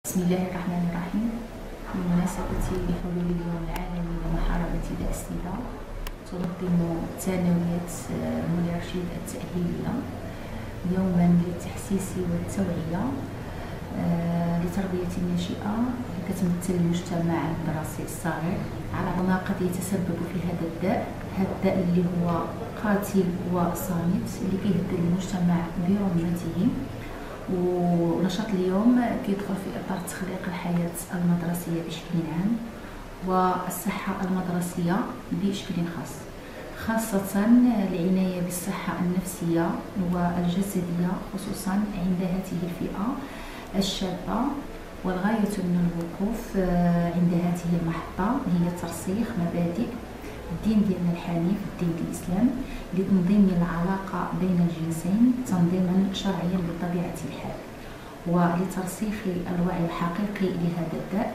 بسم الله الرحمن الرحيم. بمناسبة حلول اليوم العالمي لمحاربة داء السيدا، تنظم ثانوية مولاي رشيد التأهيلية يوما للتحسيس والتوعية لتربية الناشئة كتمثل المجتمع الدراسي الصغير على ما قد يتسبب في هذا الداء. هذا الداء اللي هو قاتل وصامت اللي كيهدد المجتمع برمته. ونشاط اليوم كيدخل في اطار تخليق الحياه المدرسيه بشكل عام والصحه المدرسيه بشكل خاص، خاصه العنايه بالصحه النفسيه والجسديه خصوصا عند هذه الفئه الشابه. والغايه من الوقوف عند هذه المحطه هي ترسيخ مبادئ الدين ديالنا الحنيف، الدين الإسلام، لتنظيم العلاقة بين الجنسين تنظيما شرعيا بطبيعة الحال. ولترسيخ الوعي الحقيقي لهذا الداء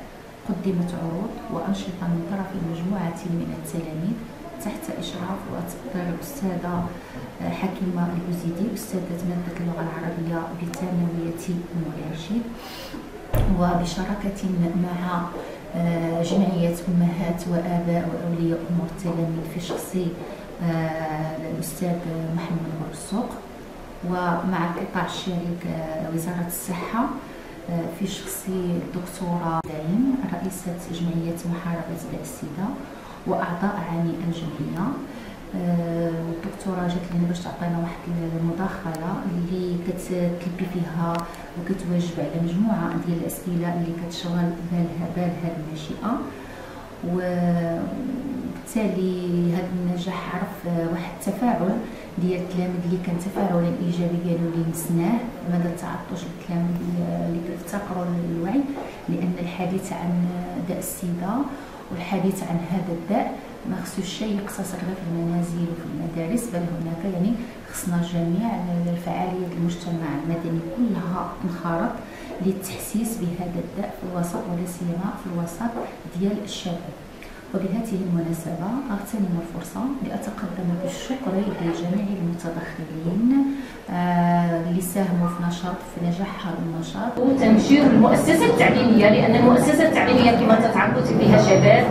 قدمت عروض وأنشطة من طرف مجموعة من التلاميذ تحت إشراف وتقدير الأستاذة حكيمة البوزيدي، أستاذة مادة اللغة العربية بثانوية مولاي رشيد، وبشراكة مع جمعية أمهات وآباء وأولياء أمور التلاميذ في شخص الأستاذ محمد مرزوق، ومع القطاع الشريك وزارة الصحة في شخص الدكتورة دايم رئيسة جمعية محاربة داء السيدا وأعضاء عامي الجمعية. الدكتورة جات لنا باش تعطينا واحد المداخلة اللي كتلبي فيها وكتواجب على مجموعة ديال الأسئلة اللي كتشغل بال هاد الناشئة، وبالتالي هذا النجاح عرف واحد التفاعل ديال التلاميذ اللي كان تفاعلا ايجابيا واللي لمسناه. ماذا التعطش التلاميذ اللي كيفتقروا للوعي، لان الحديث عن داء السيدا والحديث عن هذا الداء ما خصوش شيء يقتصر غير في المنازل وفي المدارس، بل هناك خصنا جميع الفعالية المجتمع المدني كلها تنخرط للتحسيس بهذا الداء في الوسط، ولا سيما في الوسط ديال الشباب. وبهذه المناسبة أغتنم الفرصة لأتقدم بالشكر لجميع المتدخلين اللي ساهموا في نجاح هذا النشاط. وتنشير المؤسسة التعليمية، لأن المؤسسة التعليمية كما تعرفوا فيها شباب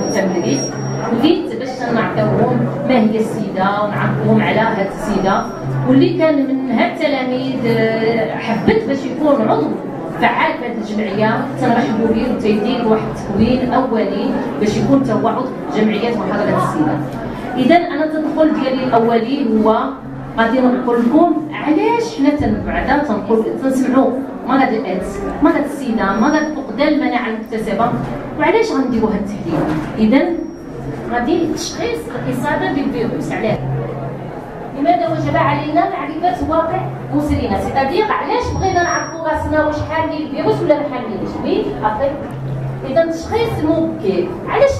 متمرس، وليت باش نعطيوهم ما هي السيدة ونعرفوهم على هذه السيدة. واللي كان من هاد التلاميذ حبت باش يكون عضو فعال في هذه الجمعيه تنرحبوا به وتيدير واحد التكوين اولي باش يكون تا هو عضو جمعيه محاربه السيدا. اذا انا التدخل ديالي الاولي هو غادي نقول لكم علاش حنا بعدا تنسمعوا مرض الايدز، مرض السيدا، مرض فقدان المناعه المكتسبه، وعلاش غنديروا هذا التحليل. اذا غادي تشخيص الاصابه بالفيروس. علاش؟ لماذا وجب علينا معرفة واقع مسرنا؟ سيتادير علاش بغينا نعرفوا راسنا واش حاملين الفيروس ولا ما حاملينش؟ وي عطيك. إذا تشخيص مبكر. علاش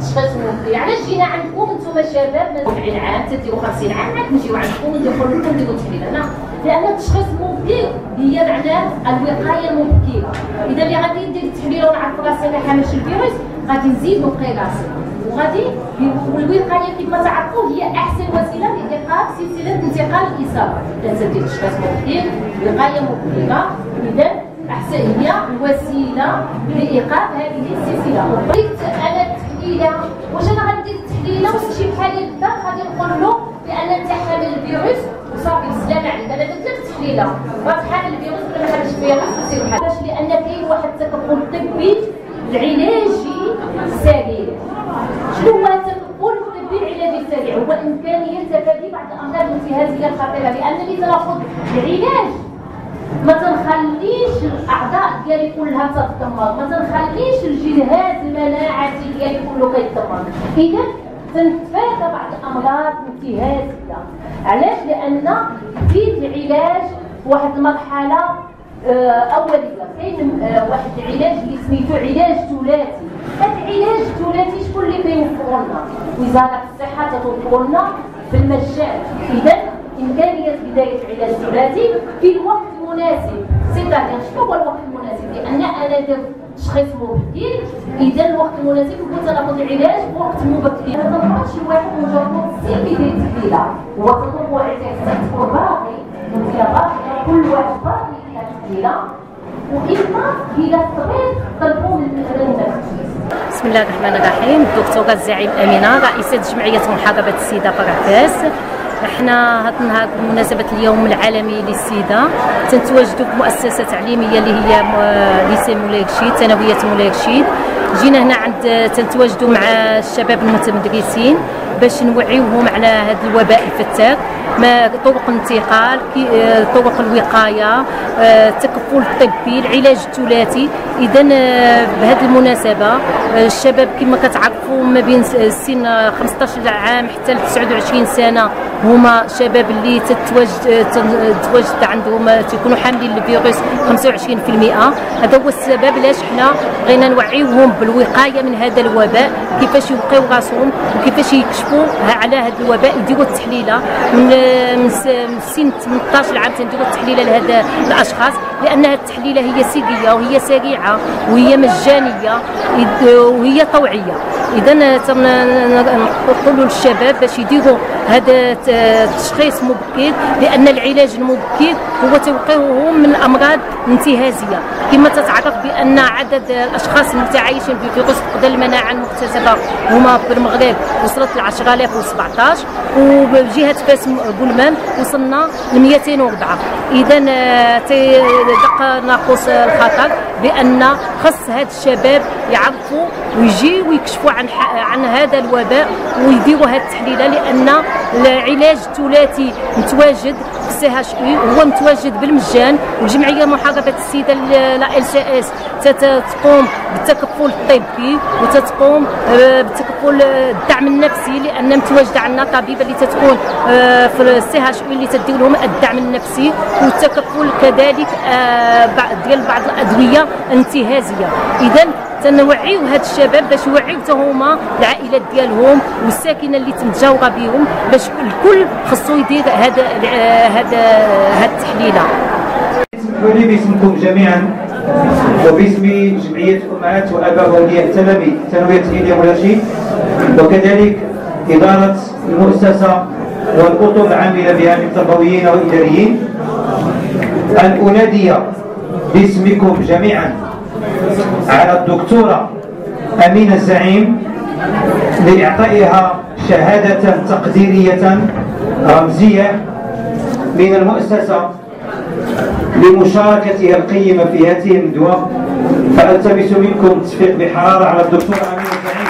تشخيص مبكر؟ علاش جينا عندكم انتم شباب 40 عام تديروا 50 عام عاد نجيو عندكم وندخلوا لكم نديروا تحليل؟ لا، لأن التشخيص المبكر هي معناه الوقاية المبكرة. إذا اللي غادي ندير التحليل ونعرف راسي ما حاملش الفيروس غادي نزيد نوقي راسي. وغادي والوقايه كما تعرفوا هي احسن وسيله لايقاف سلسله انتقال الاصابه. لازم دير تشخيص مبكر، وقايه مبكره، اذا احسن هي الوسيله لايقاف هذه السلسله. قلت انا التحليله، واش انا غندير التحليله وشي بحالي بالضبط غادي نقول له بان انت حامل الفيروس وصافي بالسلامه عليك. انا درت لك التحليله راك حامل الفيروس ولا ما حاملش الفيروس وسير بحال. علاش؟ لان كاين واحد التكفل الطبي العلاجي السريع. شنو هو التكفل الطبي العلاجي السريع؟ هو امكانيه تفادي بعض الامراض الانتهازيه الخطيره، لانني تناخذ العلاج ما تنخليش الاعضاء ديالي كلها تتدمر، ما تنخليش الجهاز المناعي ديالي كله كيتدمر. اذا تنتفادى بعض الامراض الانتهازيه. علاش؟ لان زيد العلاج واحد المرحله اوليه. كاين واحد العلاج اللي سميتو علاج ثلاثي. هذا العلاج الثلاثي شكون اللي كيوفروا لنا؟ وزاره الصحه تتوفر لنا بالمجان. اذا امكانيه بدايه العلاج الثلاثي في الوقت المناسب. سيتادير شنو هو الوقت المناسب؟ لان انا درت تشخيص مبكر، اذا الوقت المناسب هو تناخذ العلاج بوقت مبكر. ما تنفعش شي واحد مجرد سير بدايه التحليله، هو تطوع تكون باقي، انت باقي كل واحد باقي التحليله واما الى الصغير طلبوا من المتخصص. بسم الله الرحمن الرحيم. الدكتوره الزعيم امينه رئيسه جمعيه محاربه السيده فرعفاس. احنا هذا النهار بمناسبه اليوم العالمي للسيده تنتواجدوا بمؤسسه تعليميه اللي هي ليسي مولاي رشيد، ثانويه مولاي رشيد. جينا هنا عند تنتواجدوا مع الشباب المتمدرسين باش نوعيوهم على هذا الوباء الفتاك، ما طرق الانتقال، طرق الوقايه، التكفل الطبي، العلاج الثلاثي. اذا بهذه المناسبه الشباب كما كتعرفوا ما بين السن 15 عام حتى ل 29 سنه هما شباب اللي تتواجد عندهم تيكونوا حاملين الفيروس 25%. هذا هو السبب علاش حنا بغينا نوعيوهم بالوقايه من هذا الوباء، كيفاش يوقيو راسهم وكيفاش يكشفوا على هذا الوباء، يديروا التحليله من سن 18 عام تنديروا التحليله لهذا الاشخاص، لانها التحليله هي سيقيه وهي سريعه وهي مجانيه وهي طوعيه. اذا نقولوا للشباب باش يديروا هذا التشخيص مبكر، لان العلاج المبكر هو توقيهم من امراض انتهازيه. كما تتعرف بان عدد الاشخاص المتعايشين بفيروس فقدان المناعه المكتسبه هما في المغرب وصلت ل 10017، وبجهه فاس بولمان وصلنا ل 204. اذا دق ناقوس الخطر بان خص هاد الشباب يعرفوا ويجيو ويكشفوا عن هذا الوباء ويديروا هذه التحليله، لان العلاج الثلاثي متواجد في CHU، هو متواجد بالمجان. والجمعيه محاربه السيده لا LCS تقوم بالتكفل الطبي وتقوم بالتكفل الدعم النفسي، لان متواجده عندنا طبيبه اللي تتكون في CHU اللي تدير لهم الدعم النفسي والتكفل كذلك ديال بعض الادويه الانتهازيه. اذا تنوعيو هاد الشباب باش يوعيو حتى هما العائلات ديالهم والساكنه اللي متجاوره بهم، باش الكل خصو يدير هاد التحليله. اسمحوا لي باسمكم جميعا وباسم جمعيه امهات واباء واولياء التلاميذ ثانويه إيليا مولاي رشيد، وكذلك اداره المؤسسه والاطر العامله بها من تربويين واداريين، ان انادي باسمكم جميعا على الدكتورة أمينة الزعيم لإعطائها شهادة تقديرية رمزية من المؤسسة لمشاركتها القيمة في هذه الندوة. فألتمس منكم التصفيق بحرارة على الدكتورة أمينة الزعيم.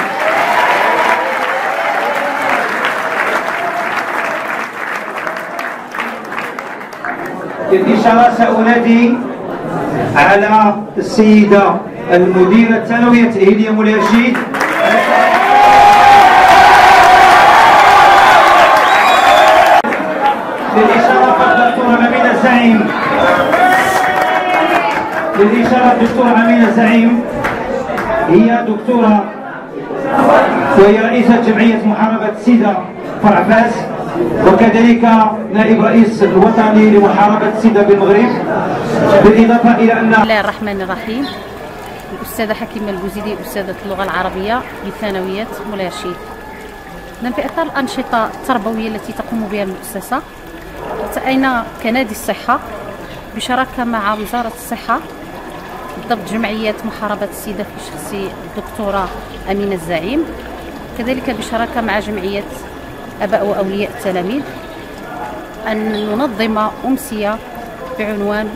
بالإشارة سأنادي على السيدة المديرة الثانوية إيليا مولاي رشيد للإشارة الدكتورة أمينة الزعيم. للإشارة الدكتورة أمينة الزعيم هي دكتورة وهي رئيسة جمعية محاربة السيدة فرعفاس، وكذلك نائب رئيس الوطني لمحاربة السيدة بالمغرب، بالإضافة إلى أن بسم الله الرحمن الرحيم. الأستاذة حكيمة البوزيدي، أستاذة اللغة العربية بثانوية مولاي رشيد. في إطار الأنشطة التربوية التي تقوم بها المؤسسة، التقينا كنادي الصحة بشراكة مع وزارة الصحة، بالضبط جمعية محاربة السيدة في شخص الدكتورة أمينة الزعيم، كذلك بشراكة مع جمعية آباء وأولياء التلاميذ، أن ننظم أمسية بعنوان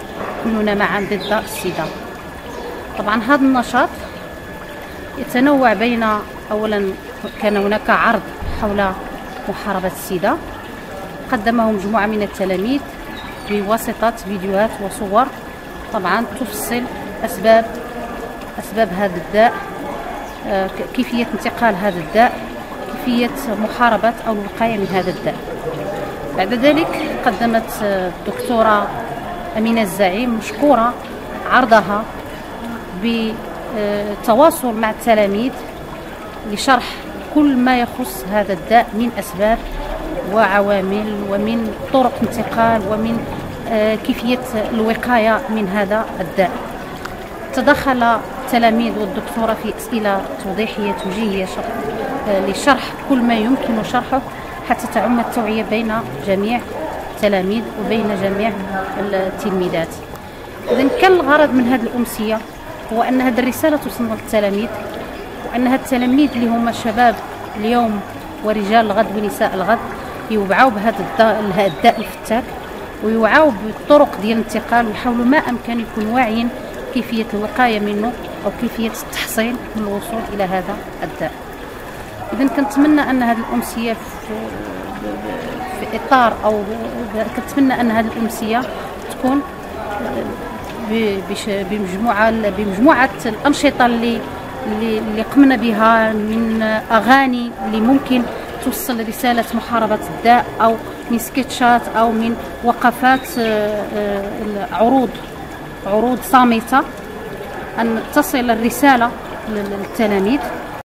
كلنا معا ضد السيدة. طبعا هذا النشاط يتنوع بين، أولا كان هناك عرض حول محاربة السيدة قدمه مجموعة من التلاميذ بواسطة فيديوهات وصور طبعا تفصل أسباب هذا الداء، كيفية انتقال هذا الداء، كيفية محاربة أو الوقاية من هذا الداء. بعد ذلك قدمت الدكتورة أمينة الزعيم مشكورة عرضها بالتواصل مع التلاميذ لشرح كل ما يخص هذا الداء من أسباب وعوامل ومن طرق انتقال ومن كيفية الوقاية من هذا الداء. تدخل التلاميذ والدكتورة في أسئلة توضيحية توجيهية لشرح كل ما يمكن شرحه حتى تعم التوعية بين جميع التلاميذ وبين جميع التلميذات. إذن كان الغرض من هذه الأمسية هو أن هذه الرسالة توصل للتلاميذ، وأن هاد التلاميذ اللي هما شباب اليوم ورجال الغد ونساء الغد يوعوا بهذا الداء الفتاك، ويوعوا بالطرق ديال الانتقال، ويحاولوا ما أمكن يكون واعيين كيفية الوقاية منه أو كيفية التحصين من الوصول إلى هذا الداء. إذن كنتمنى أن هذه الأمسية في إطار، أو كنتمنى أن هذه الأمسية تكون بمجموعة الأنشطة اللي قمنا بها من أغاني اللي ممكن توصل رسالة محاربة الداء، أو من سكتشات، أو من وقفات عروض صامتة، أن تصل الرسالة للتلاميذ.